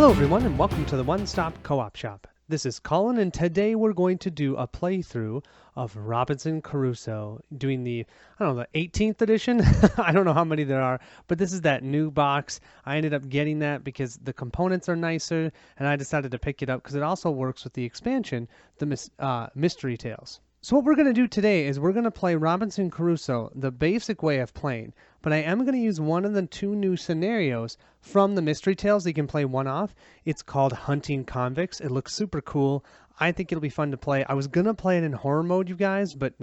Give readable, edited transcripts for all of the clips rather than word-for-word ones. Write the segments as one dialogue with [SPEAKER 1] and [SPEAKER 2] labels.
[SPEAKER 1] Hello everyone and welcome to the One Stop Co-op Shop. This is Colin and today we're going to do a playthrough of Robinson Crusoe, doing the 18th edition? I don't know how many there are, but this is that new box. I ended up getting that because the components are nicer and I decided to pick it up because it also works with the expansion, the Mystery Tales. So what we're going to do today is we're going to play Robinson Crusoe the basic way of playing, but I am going to use one of the two new scenarios from the Mystery Tales that you can play one off. It's called Hunting Convicts. It looks super cool. I think it'll be fun to play. I was going to play it in horror mode, you guys, but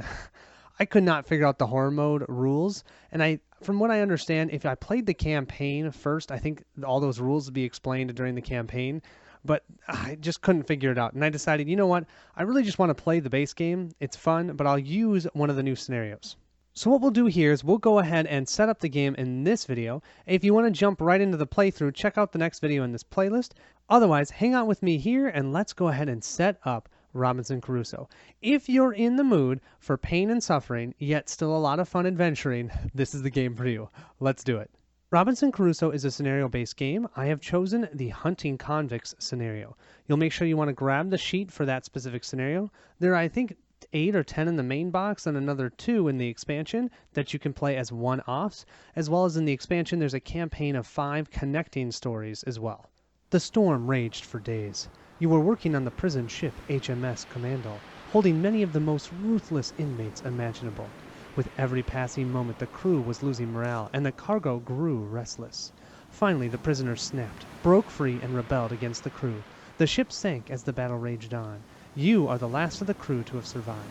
[SPEAKER 1] I could not figure out the horror mode rules. And from what I understand, if I played the campaign first, I think all those rules would be explained during the campaign. But I just couldn't figure it out. And I decided, you know what? I really just want to play the base game. It's fun, but I'll use one of the new scenarios. So what we'll do here is we'll go ahead and set up the game in this video. If you want to jump right into the playthrough, check out the next video in this playlist. Otherwise, hang out with me here and let's go ahead and set up Robinson Crusoe. If you're in the mood for pain and suffering, yet still a lot of fun adventuring, this is the game for you. Let's do it. Robinson Crusoe is a scenario-based game. I have chosen the Hunting Convicts scenario. You'll make sure you want to grab the sheet for that specific scenario. There are, I think, 8 or 10 in the main box and another 2 in the expansion that you can play as one-offs, as well as in the expansion there's a campaign of 5 connecting stories as well. The storm raged for days. You were working on the prison ship HMS Commando, holding many of the most ruthless inmates imaginable. With every passing moment, the crew was losing morale, and the cargo grew restless. Finally, the prisoners snapped, broke free, and rebelled against the crew. The ship sank as the battle raged on. You are the last of the crew to have survived.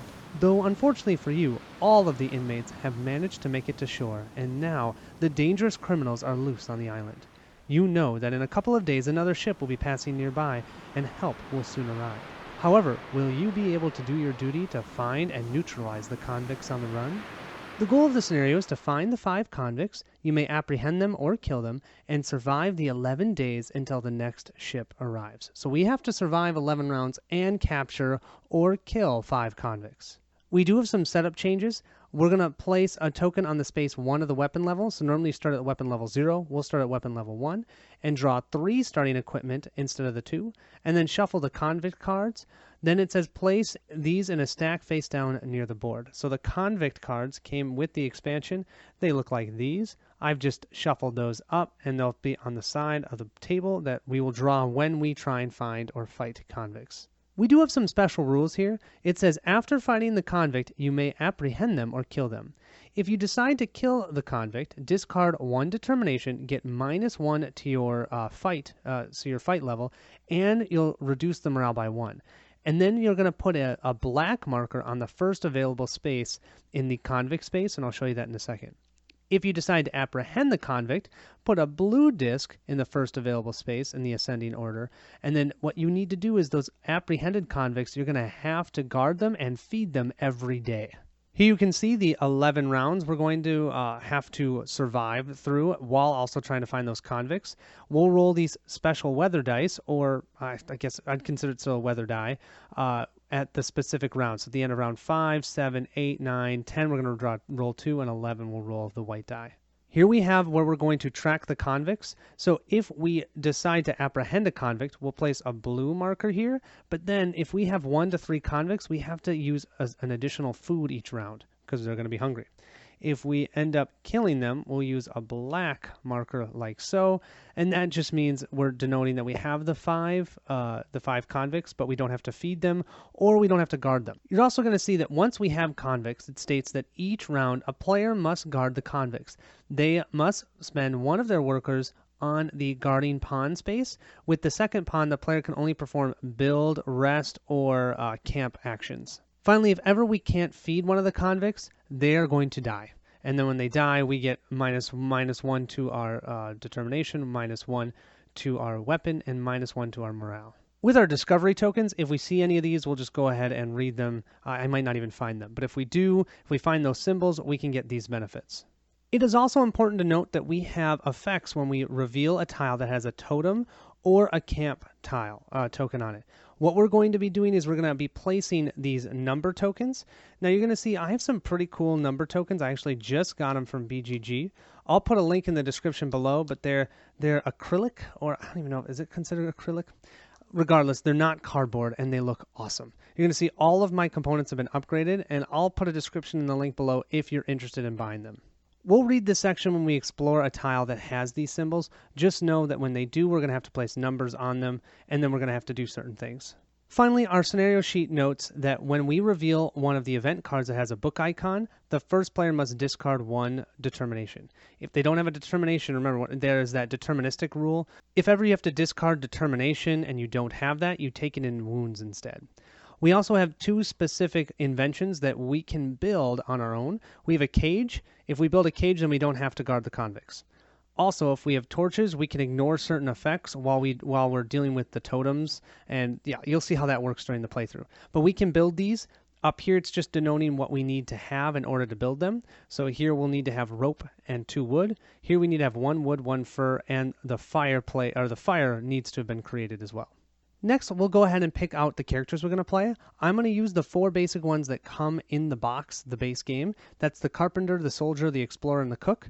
[SPEAKER 1] Though, unfortunately for you, all of the inmates have managed to make it to shore, and now the dangerous criminals are loose on the island. You know that in a couple of days another ship will be passing nearby, and help will soon arrive. However, will you be able to do your duty to find and neutralize the convicts on the run? The goal of the scenario is to find the 5 convicts. You may apprehend them or kill them, and survive the 11 days until the next ship arrives. So we have to survive 11 rounds and capture or kill 5 convicts. We do have some setup changes. We're going to place a token on the space 1 of the weapon level. So normally you start at weapon level 0. We'll start at weapon level 1 and draw 3 starting equipment instead of the 2. And then shuffle the convict cards. Then it says place these in a stack face down near the board. So the convict cards came with the expansion. They look like these. I've just shuffled those up and they'll be on the side of the table that we will draw when we try and find or fight convicts. We do have some special rules here. It says after fighting the convict, you may apprehend them or kill them. If you decide to kill the convict, discard 1 determination, get -1 to your fight level, and you'll reduce the morale by 1. And then you're going to put a black marker on the first available space in the convict space, and I'll show you that in a second. If you decide to apprehend the convict, put a blue disc in the first available space in the ascending order. And then what you need to do is those apprehended convicts, you're going to have to guard them and feed them every day. Here you can see the 11 rounds we're going to have to survive through while also trying to find those convicts. We'll roll these special weather dice, or I guess I'd consider it still a weather die, at the specific rounds. So at the end of round 5, 7, 8, 9, 10, we're going to roll 2, and 11 we'll roll the white die. Here we have where we're going to track the convicts. So if we decide to apprehend a convict, we'll place a blue marker here. But then if we have 1 to 3 convicts, we have to use an additional food each round because they're going to be hungry. If we end up killing them, we'll use a black marker like so. And that just means we're denoting that we have the 5 convicts, but we don't have to feed them or we don't have to guard them. You're also going to see that once we have convicts, it states that each round a player must guard the convicts. They must spend 1 of their workers on the guarding pawn space. With the second pawn, the player can only perform build, rest, or camp actions. Finally, if ever we can't feed one of the convicts, they are going to die. And then when they die, we get -1 to our determination, -1 to our weapon, and -1 to our morale. With our discovery tokens, if we see any of these, we'll just go ahead and read them. I might not even find them. But if we find those symbols, we can get these benefits. It is also important to note that we have effects when we reveal a tile that has a totem or a camp token on it. What we're going to be doing is we're going to be placing these number tokens. Now you're going to see I have some pretty cool number tokens. I actually just got them from BGG. I'll put a link in the description below, but they're acrylic, or I don't even know, is it considered acrylic? Regardless, they're not cardboard and they look awesome. You're going to see all of my components have been upgraded, and I'll put a description in the link below if you're interested in buying them. We'll read this section when we explore a tile that has these symbols. Just know that when they do, we're going to have to place numbers on them, and then we're going to have to do certain things. Finally, our scenario sheet notes that when we reveal one of the event cards that has a book icon, the first player must discard one determination. If they don't have a determination, remember, there's that deterministic rule. If ever you have to discard determination and you don't have that, you take it in wounds instead. We also have two specific inventions that we can build on our own. We have a cage. If we build a cage, then we don't have to guard the convicts. Also, if we have torches, we can ignore certain effects while we're dealing with the totems, and yeah, you'll see how that works during the playthrough. But we can build these. Up here, it's just denoting what we need to have in order to build them. So here we'll need to have rope and 2 wood. Here we need to have 1 wood, 1 fur, and the fire needs to have been created as well. Next, we'll go ahead and pick out the characters we're going to play. I'm going to use the 4 basic ones that come in the box, the base game. That's the carpenter, the soldier, the explorer, and the cook.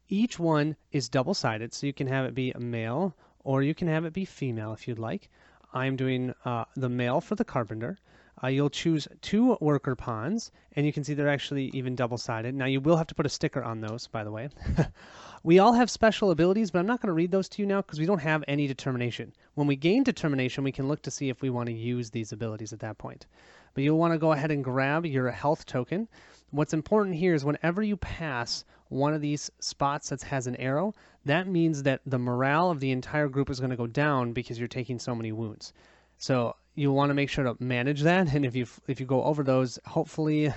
[SPEAKER 1] Each one is double-sided, so you can have it be a male or you can have it be female if you'd like. I'm doing the male for the carpenter. You'll choose 2 worker pawns, and you can see they're actually even double-sided. Now, you will have to put a sticker on those, by the way. We all have special abilities, but I'm not going to read those to you now because we don't have any determination. When we gain determination, we can look to see if we want to use these abilities at that point. But you'll want to go ahead and grab your health token. What's important here is whenever you pass one of these spots that has an arrow, that means that the morale of the entire group is going to go down because you're taking so many wounds. So you'll want to make sure to manage that, and if you go over those, hopefully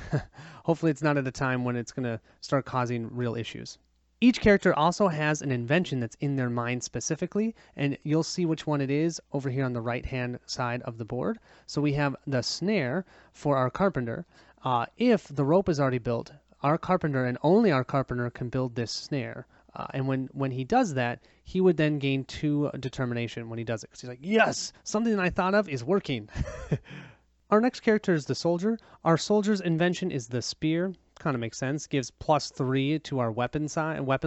[SPEAKER 1] it's not at a time when it's going to start causing real issues. Each character also has an invention that's in their mind specifically, and you'll see which one it is over here on the right-hand side of the board. So we have the snare for our carpenter. If the rope is already built, our carpenter and only our carpenter can build this snare. And when he does that, he would then gain 2 determination when he does it. Because he's like, yes, something that I thought of is working. Our next character is the soldier. Our soldier's invention is the spear. Kind of makes sense. Gives +3 to our weapon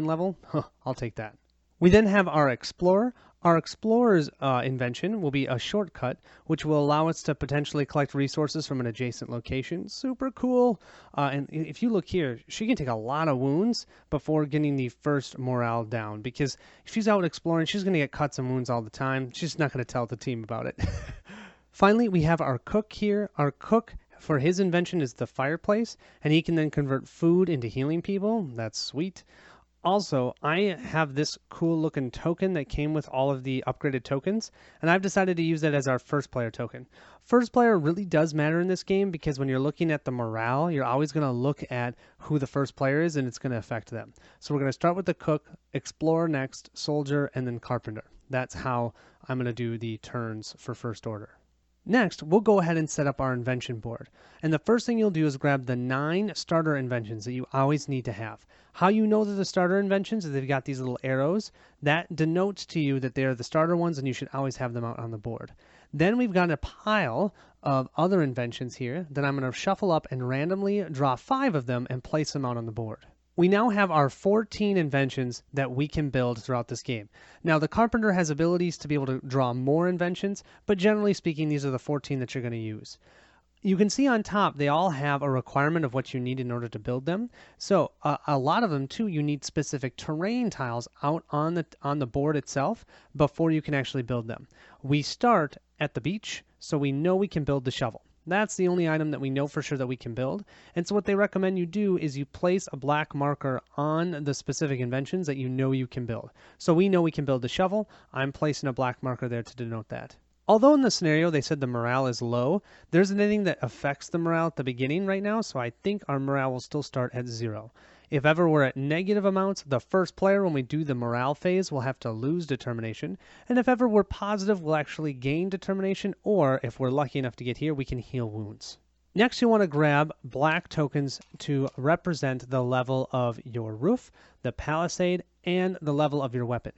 [SPEAKER 1] level. I'll take that. We then have our explorer. Our explorer's invention will be a shortcut, which will allow us to potentially collect resources from an adjacent location. Super cool. And if you look here, she can take a lot of wounds before getting the first morale down, because if she's out exploring, she's going to get cuts and wounds all the time. She's not going to tell the team about it. Finally, we have our cook here. Our cook, for his invention, is the fireplace, and he can then convert food into healing people. That's sweet. Also, I have this cool looking token that came with all of the upgraded tokens, and I've decided to use that as our first player token. First player really does matter in this game because when you're looking at the morale, you're always going to look at who the first player is, and it's going to affect them. So we're going to start with the cook, explorer next, soldier, and then carpenter. That's how I'm going to do the turns for first order. Next, we'll go ahead and set up our invention board. And the first thing you'll do is grab the 9 starter inventions that you always need to have. How you know that the starter inventions is they've got these little arrows. That denotes to you that they're the starter ones and you should always have them out on the board. Then we've got a pile of other inventions here that I'm going to shuffle up and randomly draw 5 of them and place them out on the board. We now have our 14 inventions that we can build throughout this game. Now, the carpenter has abilities to be able to draw more inventions, but generally speaking, these are the 14 that you're going to use. You can see on top, they all have a requirement of what you need in order to build them. So a lot of them, too, you need specific terrain tiles out on the board itself before you can actually build them. We start at the beach, so we know we can build the shovel. That's the only item that we know for sure that we can build. And so what they recommend you do is you place a black marker on the specific inventions that you know you can build. So we know we can build the shovel. I'm placing a black marker there to denote that. Although in the scenario they said the morale is low, there isn't anything that affects the morale at the beginning right now, so I think our morale will still start at 0. If ever we're at negative amounts, the first player, when we do the morale phase, will have to lose determination. And if ever we're positive, we'll actually gain determination, or if we're lucky enough to get here, we can heal wounds. Next, you want to grab black tokens to represent the level of your roof, the palisade, and the level of your weapon.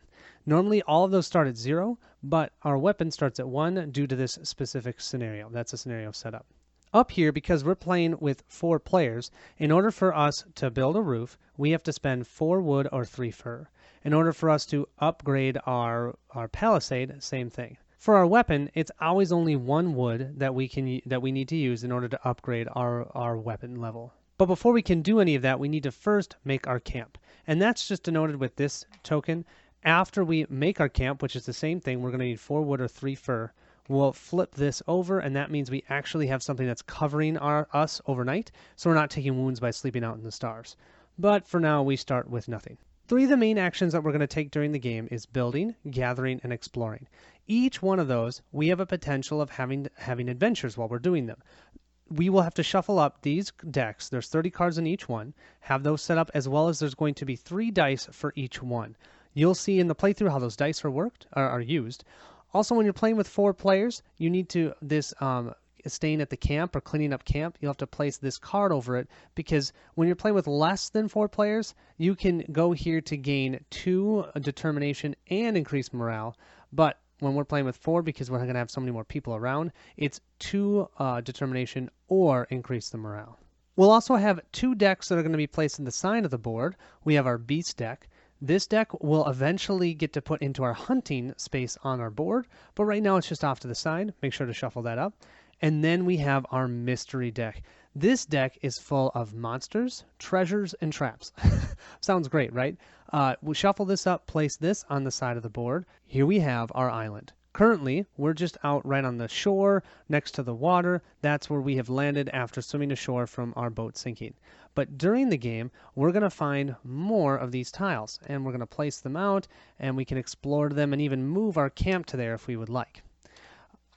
[SPEAKER 1] Normally, all of those start at 0, but our weapon starts at 1 due to this specific scenario. That's a scenario setup. Up here, because we're playing with 4 players, in order for us to build a roof, we have to spend 4 wood or 3 fur. In order for us to upgrade our palisade, same thing. For our weapon, it's always only 1 wood that we need to use in order to upgrade our weapon level. But before we can do any of that, we need to first make our camp. And that's just denoted with this token. After we make our camp, which is the same thing, we're going to need 4 wood or 3 fur. We'll flip this over, and that means we actually have something that's covering us overnight, so we're not taking wounds by sleeping out in the stars. But for now, we start with nothing. 3 of the main actions that we're going to take during the game is building, gathering, and exploring. Each one of those, we have a potential of having adventures while we're doing them. We will have to shuffle up these decks. There's 30 cards in each one. Have those set up, as well as there's going to be 3 dice for each one. You'll see in the playthrough how those dice are used. Also, when you're playing with 4 players, you need to, staying at the camp or cleaning up camp, you'll have to place this card over it, because when you're playing with less than 4 players, you can go here to gain 2 determination and increase morale. But when we're playing with 4, because we're going to have so many more people around, it's 2 determination or increase the morale. We'll also have 2 decks that are going to be placed in the side of the board. We have our beast deck. This deck will eventually get to put into our hunting space on our board, but right now it's just off to the side. Make sure to shuffle that up. And then we have our mystery deck. This deck is full of monsters, treasures, and traps. Sounds great, right? We'll shuffle this up, place this on the side of the board. Here we have our island. Currently, we're just out right on the shore, next to the water. That's where we have landed after swimming ashore from our boat sinking. But during the game, we're going to find more of these tiles, and we're going to place them out, and we can explore them and even move our camp to there if we would like.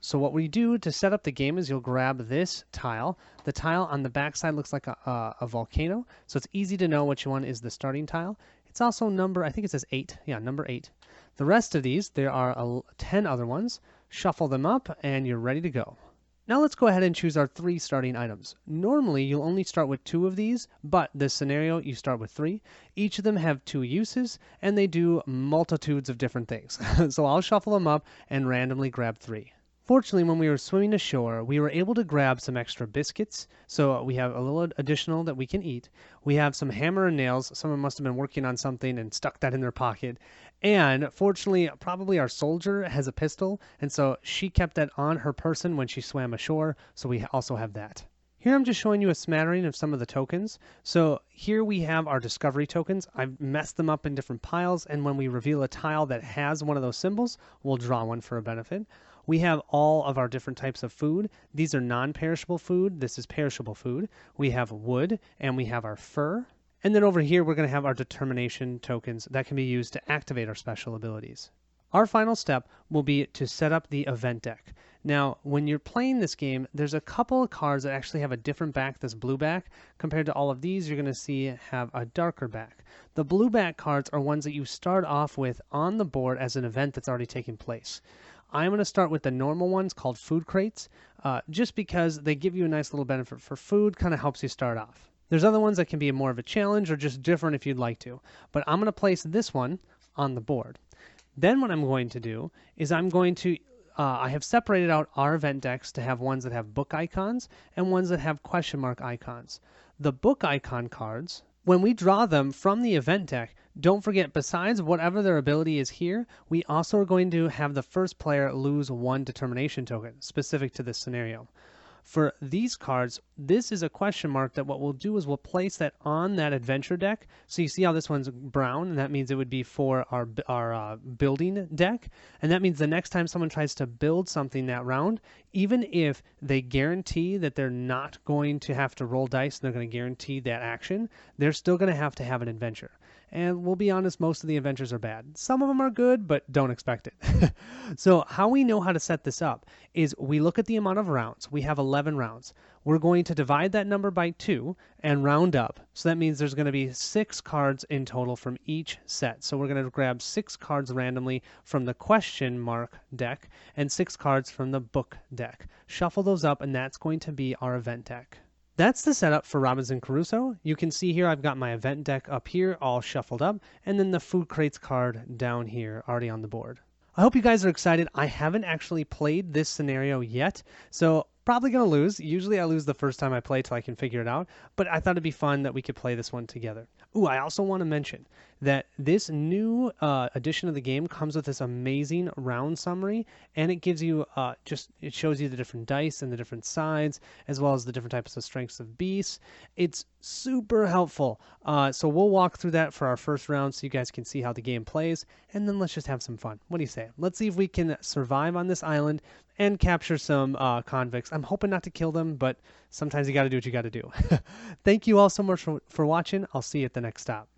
[SPEAKER 1] So what we do to set up the game is you'll grab this tile. The tile on the back side looks like a volcano, so it's easy to know which one is the starting tile. It's also I think it says 8. Yeah, number 8. The rest of these, there are 10 other ones. Shuffle them up, and you're ready to go. Now let's go ahead and choose our 3 starting items. Normally, you'll only start with 2 of these, but this scenario, you start with 3. Each of them have 2 uses, and they do multitudes of different things. So I'll shuffle them up and randomly grab 3. Fortunately, when we were swimming ashore, we were able to grab some extra biscuits, so we have a little additional that we can eat. We have some hammer and nails. Someone must have been working on something and stuck that in their pocket. And fortunately, probably our soldier has a pistol, and so she kept that on her person when she swam ashore, so we also have that. Here I'm just showing you a smattering of some of the tokens. So here we have our discovery tokens. I've messed them up in different piles, and when we reveal a tile that has one of those symbols, we'll draw one for a benefit. We have all of our different types of food. These are non-perishable food. This is perishable food. We have wood, and we have our fur. And then over here, we're going to have our determination tokens that can be used to activate our special abilities. Our final step will be to set up the event deck. Now, when you're playing this game, there's a couple of cards that actually have a different back, this blue back. Compared to all of these, you're going to see have a darker back. The blue back cards are ones that you start off with on the board as an event that's already taken place. I'm going to start with the normal ones called food crates, just because they give you a nice little benefit for food, kind of helps you start off. There's other ones that can be more of a challenge or just different if you'd like to, but I'm going to place this one on the board. Then what I'm going to do is I have separated out our event decks to have ones that have book icons and ones that have question mark icons. The book icon cards, when we draw them from the event deck, don't forget, besides whatever their ability is here, we also are going to have the first player lose 1 determination token, specific to this scenario. For these cards, this is a question mark that what we'll do is we'll place that on that adventure deck. So you see how this one's brown, and that means it would be for our building deck. And that means the next time someone tries to build something that round, even if they guarantee that they're not going to have to roll dice and they're going to guarantee that action, they're still going to have have an adventure. And we'll be honest, most of the adventures are bad. Some of them are good, but don't expect it. So how we know how to set this up is we look at the amount of rounds. We have 11 rounds. We're going to divide that number by 2 and round up. So that means there's going to be 6 cards in total from each set. So we're going to grab 6 cards randomly from the question mark deck and 6 cards from the book deck. Shuffle those up, and that's going to be our event deck. That's the setup for Robinson Crusoe. You can see here I've got my event deck up here all shuffled up, and then the food crates card down here already on the board. I hope you guys are excited. I haven't actually played this scenario yet, so probably going to lose. Usually I lose the first time I play till I can figure it out, but I thought it'd be fun that we could play this one together. Ooh, I also want to mention that this new edition of the game comes with this amazing round summary, and it gives you it shows you the different dice and the different sides, as well as the different types of strengths of beasts. It's super helpful. So we'll walk through that for our first round so you guys can see how the game plays, and then let's just have some fun. What do you say? Let's see if we can survive on this island and capture some convicts. I'm hoping not to kill them, but sometimes you got to do what you got to do. Thank you all so much for watching. I'll see you at the next stop.